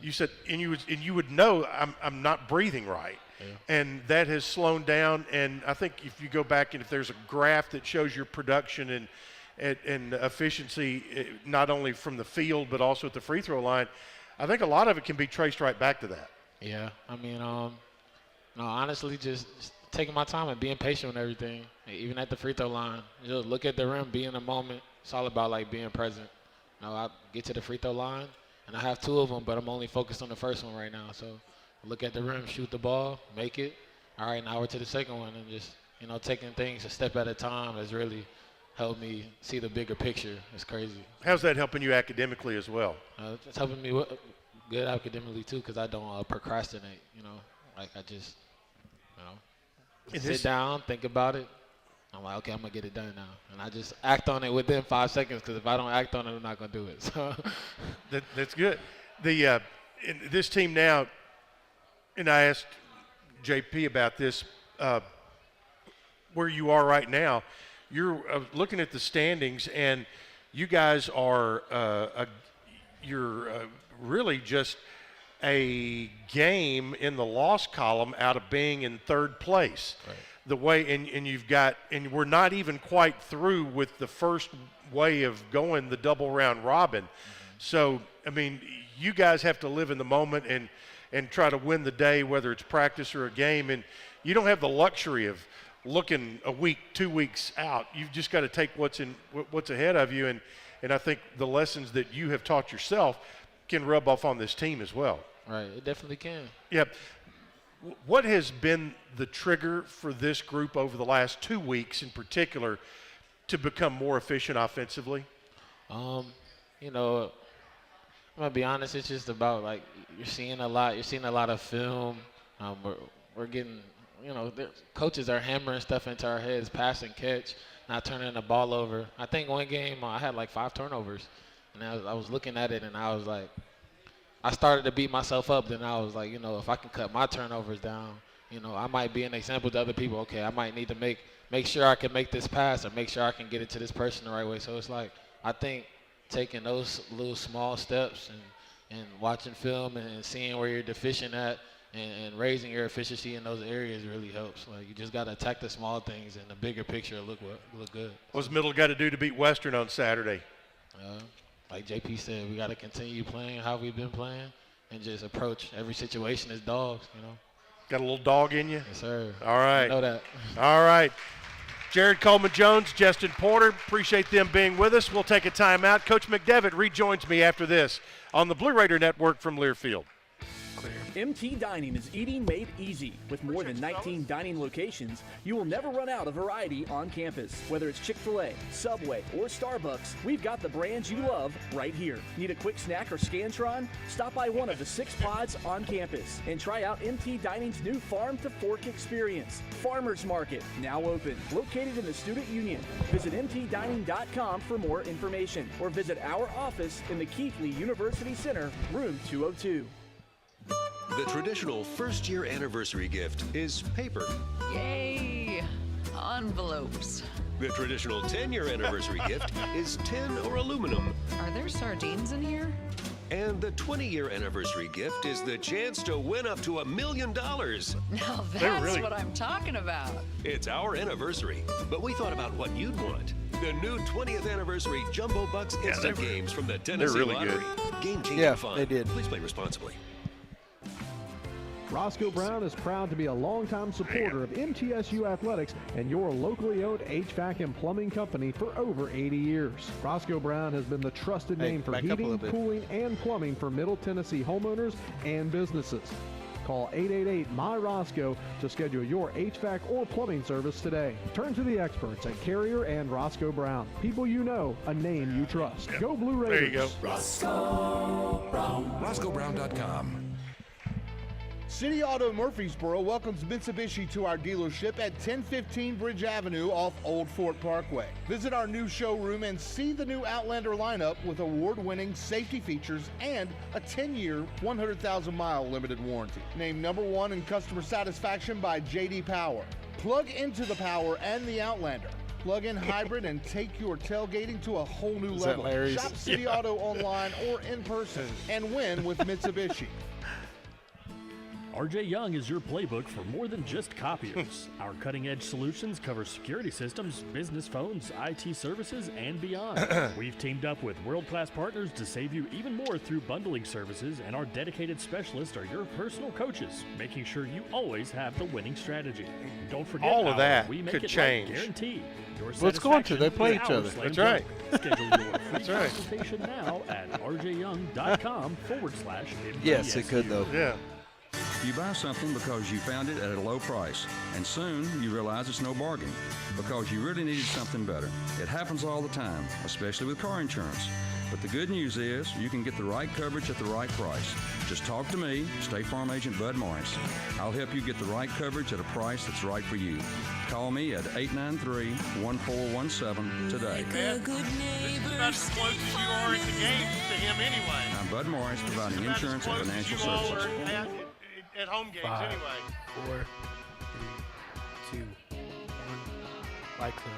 you said, and you would know I'm not breathing right. Yeah. And that has slowed down. And I think if you go back and if there's a graph that shows your production and efficiency, not only from the field but also at the free throw line, I think a lot of it can be traced right back to that. Yeah, I mean, no, honestly, just taking my time and being patient with everything, even at the free throw line. Just look at the rim, be in the moment. It's all about like being present. You know, I get to the free throw line, and I have 2 of them, but I'm only focused on the first one right now. So look at the rim, shoot the ball, make it. All right, now we're to the second one, and just, you know, taking things a step at a time has really helped me see the bigger picture. It's crazy. How's that helping you academically as well? It's helping me good academically too, because I don't procrastinate. You know, like I just, you know, sit down, think about it. I'm like, okay, I'm gonna get it done now, and I just act on it within 5 seconds. Because if I don't act on it, I'm not gonna do it. So that's good. This team now, and I asked JP about this, where you are right now. You're looking at the standings, and you guys are you're really just a game in the loss column out of being in 3rd place. Right. The way and you've got, and we're not even quite through with the first way of going the double round robin. Mm-hmm. So I mean, you guys have to live in the moment and try to win the day, whether it's practice or a game, and you don't have the luxury of looking a week, 2 weeks out. You've just got to take what's ahead of you, and I think the lessons that you have taught yourself can rub off on this team as well. Right, it definitely can. Yeah. What has been the trigger for this group over the last 2 weeks in particular to become more efficient offensively? You know, I'm gonna be honest. It's just about like you're seeing a lot of film. We're getting, you know, coaches are hammering stuff into our heads, pass and catch, not turning the ball over. I think one game I had like 5 turnovers, and I was looking at it and I was like, I started to beat myself up. Then I was like, you know, if I can cut my turnovers down, you know, I might be an example to other people. Okay, I might need to make sure I can make this pass or make sure I can get it to this person the right way. So it's like, I think taking those little small steps and watching film and seeing where you're deficient at and raising your efficiency in those areas really helps. Like, you just got to attack the small things and the bigger picture look good. What's Middle got to do to beat Western on Saturday? Like JP said, we got to continue playing how we've been playing and just approach every situation as dogs, you know. Got a little dog in you? Yes, sir. All right. I know that. All right. Jared Coleman-Jones, Justin Porter, appreciate them being with us. We'll take a timeout. Coach McDevitt rejoins me after this on the Blue Raider Network from Learfield. MT Dining is eating made easy. With more than 19 dining locations, you will never run out of variety on campus. Whether it's Chick-fil-A, Subway, or Starbucks, we've got the brands you love right here. Need a quick snack or Scantron? Stop by one of the 6 pods on campus and try out MT Dining's new Farm to Fork experience. Farmers Market, now open, located in the Student Union. Visit mtdining.com for more information or visit our office in the Keithley University Center, room 202. The traditional first-year anniversary gift is paper. Yay! Envelopes. The traditional 10-year anniversary gift is tin or aluminum. Are there sardines in here? And the 20-year anniversary gift is the chance to win up to $1 million. Now that's what I'm talking about. It's our anniversary, but we thought about what you'd want. The new 20th anniversary Jumbo Bucks instant games from the Tennessee Lottery. Game-changing fun. They did. Please play responsibly. Roscoe Brown is proud to be a longtime supporter of MTSU athletics and your locally owned HVAC and plumbing company for over 80 years. Roscoe Brown has been the trusted name for heating, cooling, and plumbing for Middle Tennessee homeowners and businesses. Call 888-MY-ROSCOE to schedule your HVAC or plumbing service today. Turn to the experts at Carrier and Roscoe Brown. People you know, a name you trust. Go Blue Raiders. There you go. Roscoe Brown. RoscoeBrown.com. City Auto Murfreesboro welcomes Mitsubishi to our dealership at 1015 Bridge Avenue off Old Fort Parkway. Visit our new showroom and see the new Outlander lineup with award-winning safety features and a 10-year, 100,000-mile limited warranty. Named #1 in customer satisfaction by J.D. Power. Plug into the Power and the Outlander. Plug-in hybrid and take your tailgating to a whole new level. Shop City Auto online or in person and win with Mitsubishi. RJ Young is your playbook for more than just copiers. Our cutting-edge solutions cover security systems, business phones, IT services, and beyond. We've teamed up with world-class partners to save you even more through bundling services, and our dedicated specialists are your personal coaches, making sure you always have the winning strategy. Don't forget, all of that we make could it change. Guaranteed. Well, it's going to. They play each other. That's right. Schedule your free consultation now at rjyoung.com/MTSU. Yes, it could though. Yeah. You buy something because you found it at a low price, and soon you realize it's no bargain because you really needed something better. It happens all the time, especially with car insurance. But the good news is you can get the right coverage at the right price. Just talk to me, State Farm Agent Bud Morris. I'll help you get the right coverage at a price that's right for you. Call me at 893-1417 today. This is about as close as you are at the game to him anyway. I'm Bud Morris, providing insurance and financial services. At home games 5, anyway. 4, 3, 2, 1. Light clear.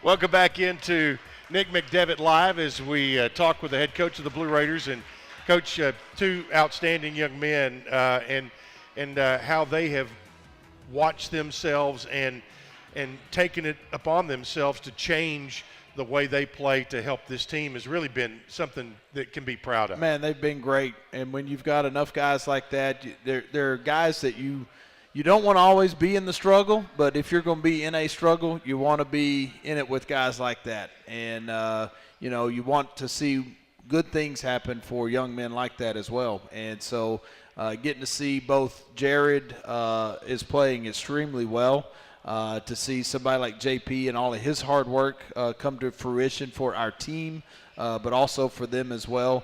Welcome back into Nick McDevitt Live as we talk with the head coach of the Blue Raiders and coach two outstanding young men and how they have watched themselves and taken it upon themselves to change the way they play to help this team has really been something that can be proud of. Man, they've been great. And when you've got enough guys like that, they're guys that you you don't want to always be in the struggle, but if you're going to be in a struggle, you want to be in it with guys like that. And, you want to see good things happen for young men like that as well. And so getting to see both Jared is playing extremely well, to see somebody like JP and all of his hard work come to fruition for our team, but also for them as well.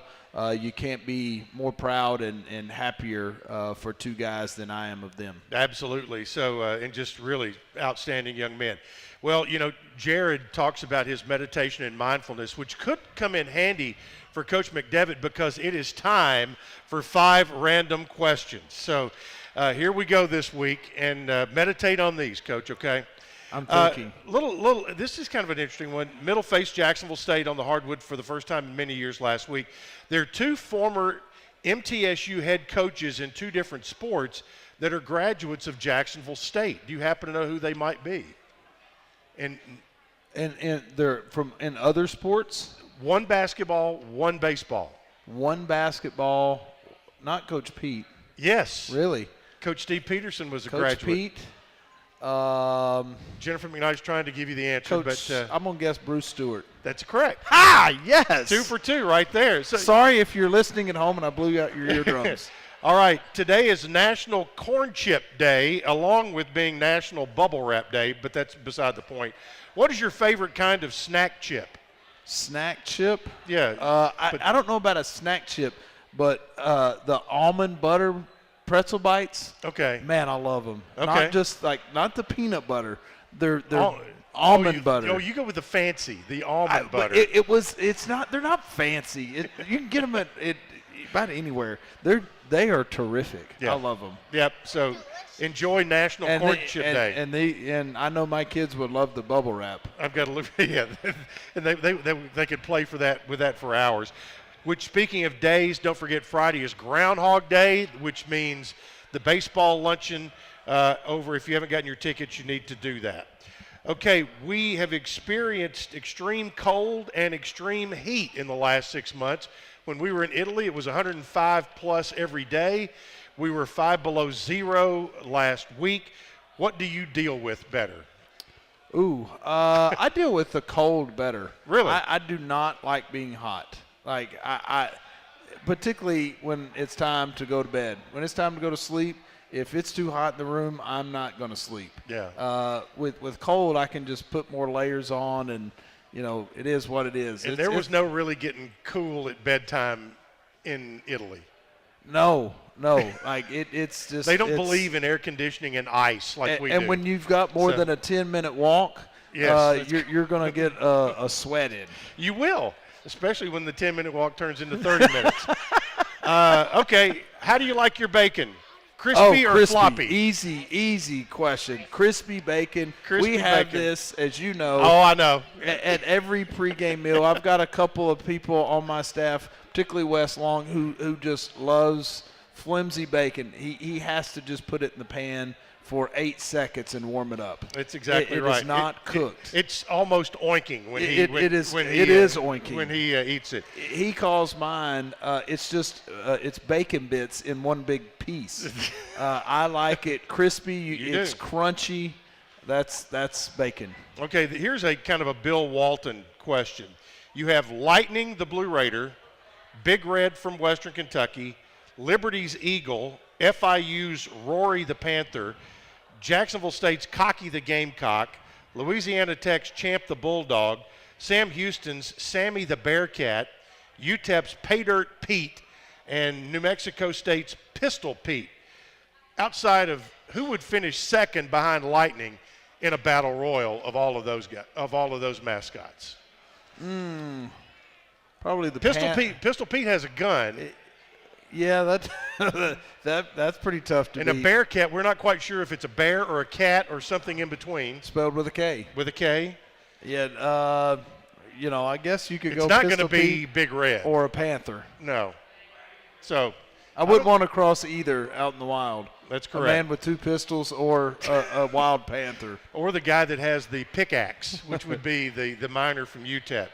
You can't be more proud and happier for two guys than I am of them. Absolutely. So, and just really outstanding young men. Well, Jared talks about his meditation and mindfulness, which could come in handy for Coach McDevitt because it is time for 5 random questions. So here we go this week, and meditate on these, Coach, okay? I'm thinking. This is kind of an interesting one. Middle faced Jacksonville State on the hardwood for the first time in many years last week. There are 2 former MTSU head coaches in 2 different sports that are graduates of Jacksonville State. Do you happen to know who they might be? And they're from in other sports? 1 basketball, 1 baseball. 1 basketball, not Coach Pete. Yes. Really? Coach Steve Peterson was a Coach graduate. Pete. Jennifer McKnight's trying to give you the answer, Coach, but I'm going to guess Bruce Stewart. That's correct. Yes. 2 for 2 right there. So, sorry if you're listening at home and I blew out your eardrums. All right, today is National Corn Chip Day, along with being National Bubble Wrap Day, but that's beside the point. What is your favorite kind of snack chip? Snack chip? Yeah. I don't know about a snack chip, but the almond butter pretzel bites. Okay. Man, I love them. Okay. Not the peanut butter. They're almond butter. Oh, you go with the almond butter. They're not fancy. You can get them at about anywhere. They are terrific. Yeah. I love them. Yep. So enjoy National Corn Chip Day. And I know my kids would love the bubble wrap. I've got to look. Yeah, and they could play with that for hours. Which, speaking of days, don't forget Friday is Groundhog Day, which means the baseball luncheon over. If you haven't gotten your tickets, you need to do that. Okay, we have experienced extreme cold and extreme heat in the last 6 months. When we were in Italy, it was 105 plus every day. We were 5 below zero last week. What do you deal with better? I deal with the cold better. Really? I do not like being hot. Like, I particularly when it's time to go to bed. When it's time to go to sleep, if it's too hot in the room, I'm not going to sleep. Yeah. With cold, I can just put more layers on, and, it is what it is. And there was no really getting cool at bedtime in Italy. No. Like, it's just. They don't believe in air conditioning and ice like we do. And when you've got more than a 10-minute walk, yes, you're going to get a sweat in. You will. Especially when the 10-minute walk turns into 30 minutes. Okay, how do you like your bacon? Crispy or floppy? Easy question. Crispy bacon. We have this, as you know. Oh, I know. At every pregame meal. I've got a couple of people on my staff, particularly Wes Long, who just loves flimsy bacon. He has to just put it in the pan for 8 seconds and warm it up. That's exactly right. It is not cooked. It's almost oinking when he oinking when he eats it. He calls mine. It's just it's bacon bits in one big piece. I like it crispy. It's crunchy. That's bacon. Okay, here's a kind of a Bill Walton question. You have Lightning, the Blue Raider, Big Red from Western Kentucky, Liberty's Eagle, FIU's Rory the Panther, Jacksonville State's Cocky the Gamecock, Louisiana Tech's Champ the Bulldog, Sam Houston's Sammy the Bearcat, UTEP's Paydirt Pete, and New Mexico State's Pistol Pete. Outside of who would finish second behind Lightning in a battle royal of all of those guys, of all of those mascots? Probably the Pistol Pete. Pistol Pete has a gun. Yeah, that's pretty tough to beat. And a Bearcat, we're not quite sure if it's a bear or a cat or something in between. Spelled with a K. With a K? Yeah, I guess you could go It's not going to be Big Red. Or a Panther. No. So I wouldn't want to cross either out in the wild. That's correct. A man with 2 pistols or a wild panther. Or the guy that has the pickaxe, which would be the miner from UTEP.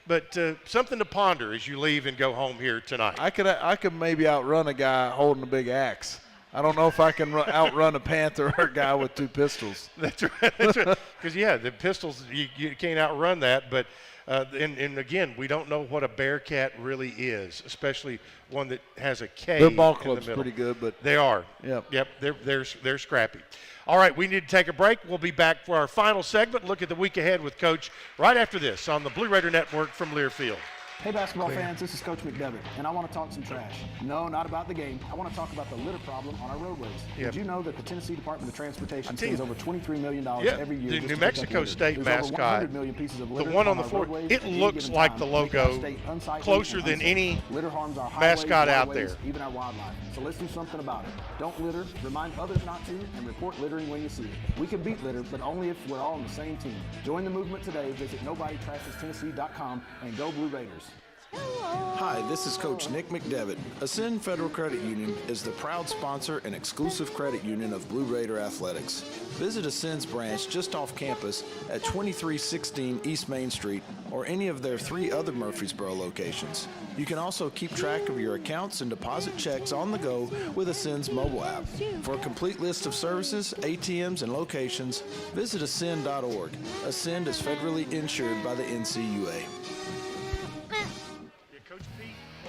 But something to ponder as you leave and go home here tonight. I could maybe outrun a guy holding a big axe. I don't know if I can outrun a Panther or a guy with 2 pistols. That's right. Because, yeah, the pistols, you can't outrun that. But, and again, we don't know what a Bearcat really is, especially one that has a K Their ball in the club's middle. pretty good, but They are. Yep. They're scrappy. All right, we need to take a break. We'll be back for our final segment. Look at the week ahead with Coach right after this on the Blue Raider Network from Learfield. Hey basketball fans, this is Coach McDevitt, and I want to talk some trash. No, not about the game. I want to talk about the litter problem on our roadways. Yep. Did you know that the Tennessee Department of Transportation spends over $23 million every year? The just New to Mexico pick up State litter? There's over mascot, 100 million pieces of the litter one on the our floor, roadways it at any looks given like time. the We cannot logo stay unsightly closer and than unsafe. any litter harms our highways, mascot out waterways, there. even our wildlife. So let's do something about it. Don't litter, remind others not to, and report littering when you see it. We can beat litter, but only if we're all on the same team. Join the movement today. Visit NobodyTrashesTennessee.com and go Blue Raiders. Hi, this is Coach Nick McDevitt. Ascend Federal Credit Union is the proud sponsor and exclusive credit union of Blue Raider Athletics. Visit Ascend's branch just off campus at 2316 East Main Street or any of their 3 other Murfreesboro locations. You can also keep track of your accounts and deposit checks on the go with Ascend's mobile app. For a complete list of services, ATMs, and locations, visit ascend.org. Ascend is federally insured by the NCUA.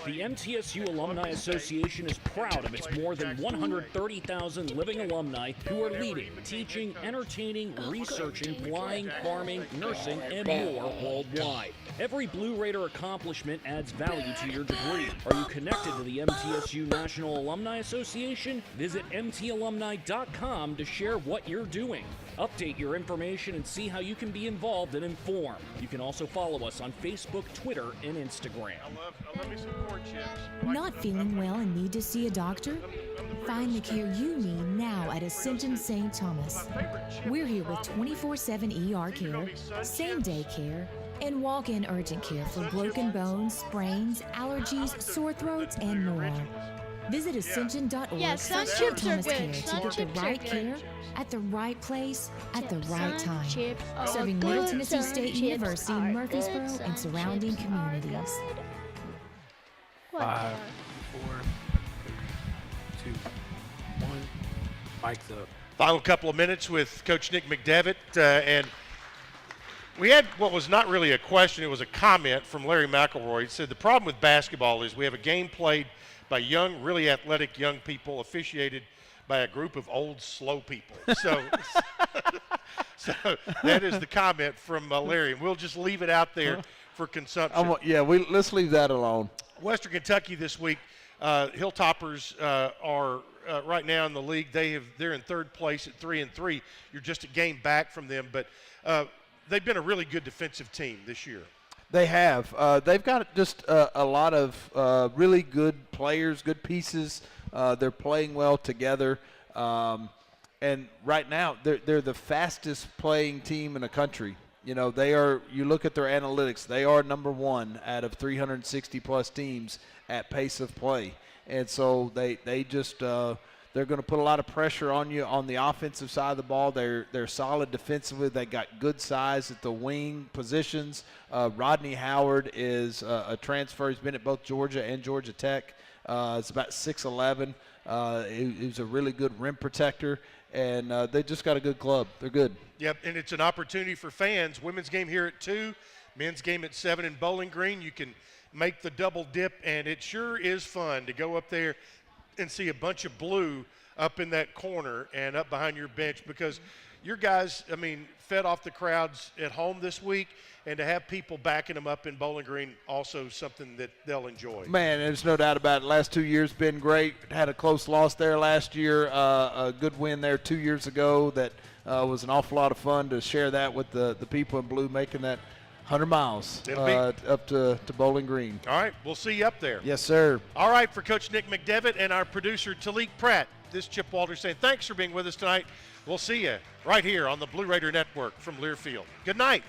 The MTSU Alumni Association is proud of its more than 130,000 living alumni who are leading, teaching, entertaining, researching, flying, farming, nursing, and more worldwide. Every Blue Raider accomplishment adds value to your degree. Are you connected to the MTSU National Alumni Association? Visit mtalumni.com to share what you're doing. Update your information and see how you can be involved and informed. You can also follow us on Facebook, Twitter, and Instagram. I love me some corn chips. Not feeling well and need to see a doctor? Find the care you need now at Ascension St. Thomas. We're here with 24/7 ER care, same-day care, and walk-in urgent care for broken bones, sprains, allergies, sore throats, and more. Visit ascension.org Yeah, for sun St. chips are Thomas good. care to Sun get the chips are right good. care at the right place at the right Sun time. chips are Serving Middle good. Tennessee Sun State chips University, are Murfreesboro, good. and Sun surrounding chips are communities. What? 5, 4, 2, 1. Mike's up. Final couple of minutes with Coach Nick McDevitt, and we had what was not really a question, it was a comment from Larry McElroy. He said the problem with basketball is we have a game played by young, really athletic young people officiated by a group of old, slow people. So that is the comment from Larry. And we'll just leave it out there for consumption. Let's leave that alone. Western Kentucky this week, Hilltoppers are right now in the league. They're in 3rd place at 3-3. You're just a game back from them, but they've been a really good defensive team this year. They have. They've got just a lot of really good players, good pieces. They're playing well together. And right now, they're the fastest playing team in the country. You know, they are. You look at their analytics; they are number 1 out of 360 plus teams at pace of play. And so they just they're going to put a lot of pressure on you on the offensive side of the ball. They're solid defensively. They got good size at the wing positions. Rodney Howard is a transfer. He's been at both Georgia and Georgia Tech. It's about 6'11". He's a really good rim protector, and they just got a good club. They're good. Yep, and it's an opportunity for fans. Women's game here at 2, men's game at 7 in Bowling Green. You can make the double dip, and it sure is fun to go up there and see a bunch of blue up in that corner and up behind your bench, because your guys, fed off the crowds at home this week, and to have people backing them up in Bowling Green, also something that they'll enjoy. Man, there's no doubt about it. Last 2 years been great. Had a close loss there last year, a good win there 2 years ago that was an awful lot of fun to share that with the people in blue, making that 100 miles up to Bowling Green. All right, we'll see you up there. Yes, sir. All right, for Coach Nick McDevitt and our producer Talik Pratt, this Chip Walter saying thanks for being with us tonight. We'll see you right here on the Blue Raider Network from Learfield. Good night.